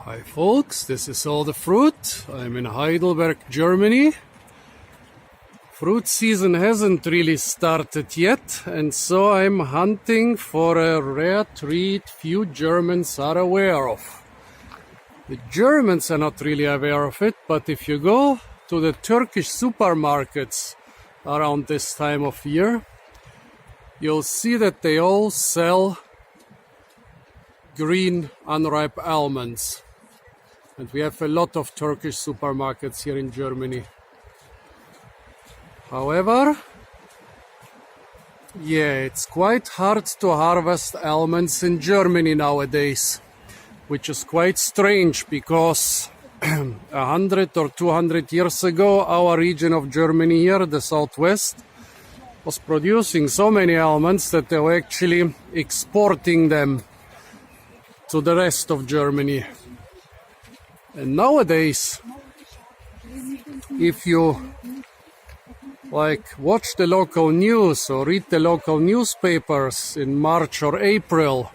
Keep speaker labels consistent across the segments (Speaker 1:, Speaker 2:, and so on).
Speaker 1: Hi folks, this is all the fruit. I'm in Heidelberg, Germany. Fruit season hasn't really started yet, and so I'm hunting for a rare treat few Germans are aware of. The Germans are not really aware of it, but if you go to the Turkish supermarkets around this time of year, you'll see that they all sell green unripe almonds. And we have a lot of Turkish supermarkets here in Germany. However, it's quite hard to harvest almonds in Germany nowadays, which is quite strange because 100 or 200 years ago, our region of Germany here, the southwest, was producing so many almonds that they were actually exporting them to the rest of Germany. And nowadays, if you watch the local news or read the local newspapers in March or April,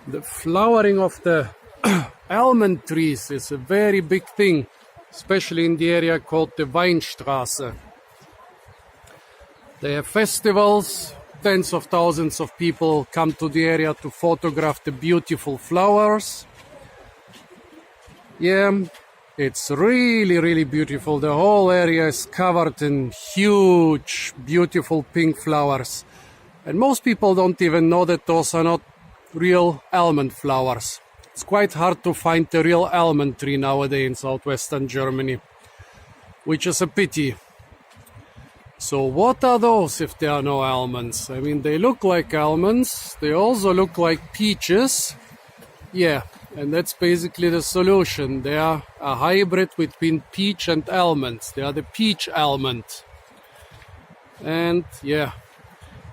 Speaker 1: the flowering of the almond trees is a very big thing, especially in the area called the Weinstraße. They have festivals, tens of thousands of people come to the area to photograph the beautiful flowers. It's really, really beautiful. The whole area is covered in huge, beautiful pink flowers. And most people don't even know that those are not real almond flowers. It's quite hard to find a real almond tree nowadays in southwestern Germany, which is a pity. So what are those if there are no almonds? I mean, they look like almonds. They also look like peaches. And that's basically the solution. They are a hybrid between peach and almonds. They are the peach almond. And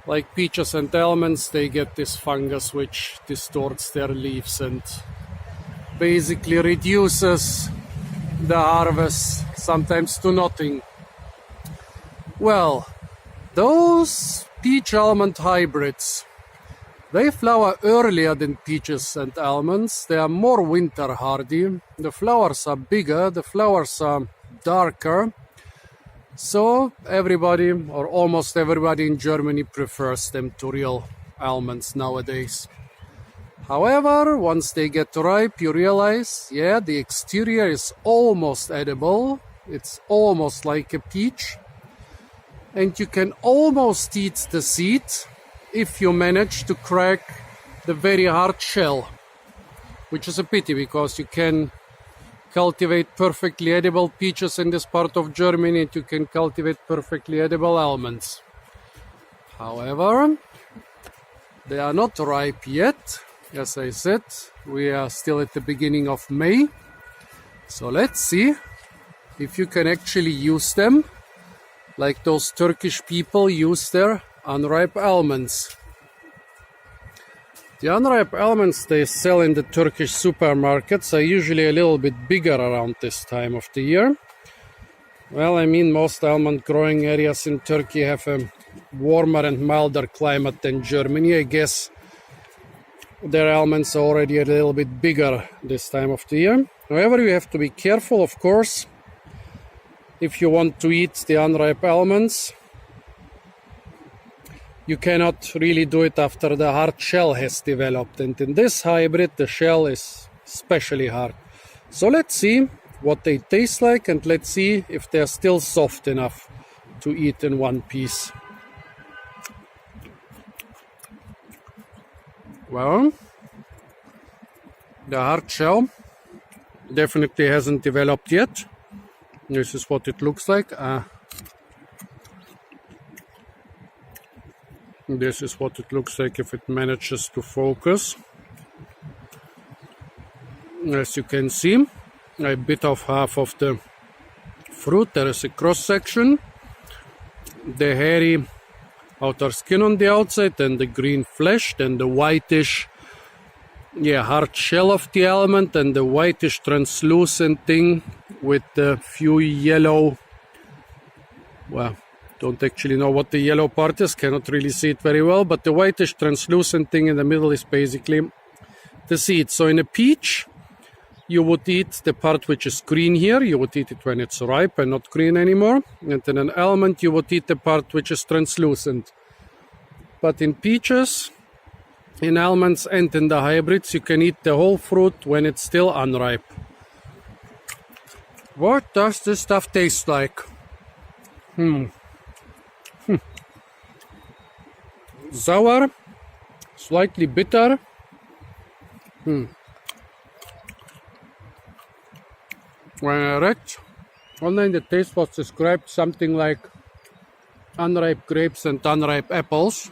Speaker 1: like peaches and almonds, they get this fungus which distorts their leaves and basically reduces the harvest sometimes to nothing. Well, those peach almond hybrids, they flower earlier than peaches and almonds. They are more winter hardy. The flowers are bigger, the flowers are darker. So everybody, or almost everybody in Germany, prefers them to real almonds nowadays. However, once they get ripe, you realize, the exterior is almost edible. It's almost like a peach. And you can almost eat the seed if you manage to crack the very hard shell, which is a pity because you can cultivate perfectly edible peaches in this part of Germany and you can cultivate perfectly edible almonds. However, they are not ripe yet. As I said, we are still at the beginning of May. So let's see if you can actually use them like those Turkish people use their unripe almonds. The unripe almonds they sell in the Turkish supermarkets are usually a little bit bigger around this time of the year. Well, I mean, most almond growing areas in Turkey have a warmer and milder climate than Germany. I guess their almonds are already a little bit bigger this time of the year. However, you have to be careful, of course, if you want to eat the unripe almonds. You cannot really do it after the hard shell has developed. And in this hybrid, the shell is especially hard. So let's see what they taste like and let's see if they're still soft enough to eat in one piece. Well, the hard shell definitely hasn't developed yet. This is what it looks like. This is what it looks like if it manages to focus. As you can see, I bit off half of the fruit. There is a cross section, the hairy outer skin on the outside and the green flesh, then the whitish hard shell of the almond and the whitish translucent thing with the few yellow, don't actually know what the yellow part is, cannot really see it very well, but the whitish translucent thing in the middle is basically the seed. So in a peach, you would eat the part which is green here. You would eat it when it's ripe and not green anymore. And in an almond, you would eat the part which is translucent. But in peaches, in almonds and in the hybrids, you can eat the whole fruit when it's still unripe. What does this stuff taste like? Sour, slightly bitter. When I read online, the taste was described something like unripe grapes and unripe apples.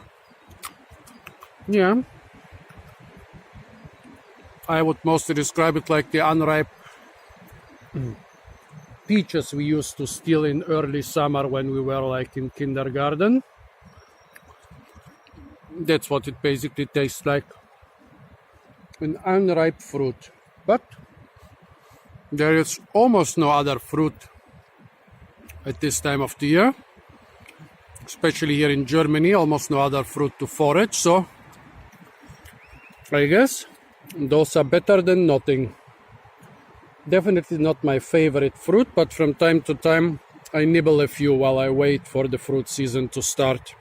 Speaker 1: Yeah. I would mostly describe it like the unripe peaches we used to steal in early summer when we were like in kindergarten. That's what it basically tastes like. An unripe fruit. But there is almost no other fruit at this time of the year. Especially here in Germany, almost no other fruit to forage. So I guess those are better than nothing. Definitely not my favorite fruit, but from time to time I nibble a few while I wait for the fruit season to start.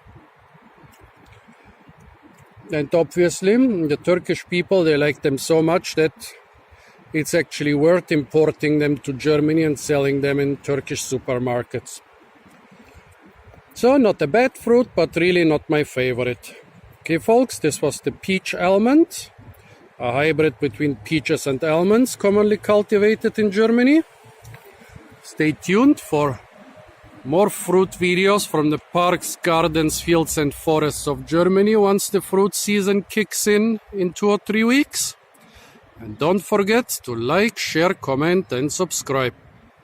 Speaker 1: And obviously the Turkish people, they like them so much that it's actually worth importing them to Germany and selling them in Turkish supermarkets. So not a bad fruit, but really not my favorite. Okay folks, this was the Peach Almond, a hybrid between peaches and almonds, commonly cultivated in Germany. Stay tuned for more fruit videos from the parks, gardens, fields and forests of Germany once the fruit season kicks in 2 or 3 weeks. And don't forget to like, share, comment and subscribe.